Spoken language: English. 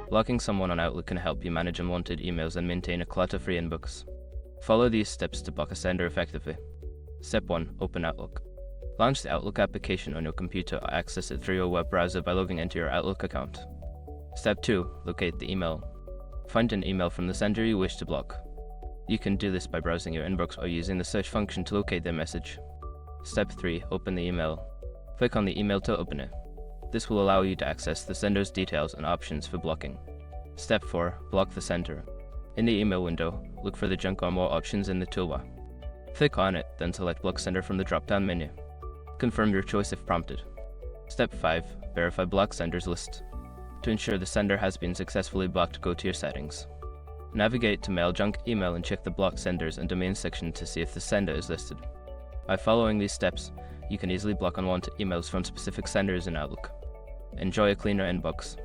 Blocking someone on Outlook can help you manage unwanted emails and maintain a clutter-free inbox. Follow these steps to block a sender effectively. Step 1. Open Outlook. Launch the Outlook application on your computer or access it through your web browser by logging into your Outlook account. Step 2. Locate the email. Find an email from the sender you wish to block. You can do this by browsing your inbox or using the search function to locate their message. Step 3. Open the email. Click on the email to open it. This will allow you to access the sender's details and options for blocking. Step 4. Block the sender. In the email window, look for the junk or more options in the toolbar. Click on it, then select Block Sender from the drop-down menu. Confirm your choice if prompted. Step 5. Verify block senders list. To ensure the sender has been successfully blocked, go to your settings. Navigate to Mail, Junk, Email and check the block senders and domain section to see if the sender is listed. By following these steps, you can easily block unwanted emails from specific senders in Outlook. Enjoy a cleaner inbox.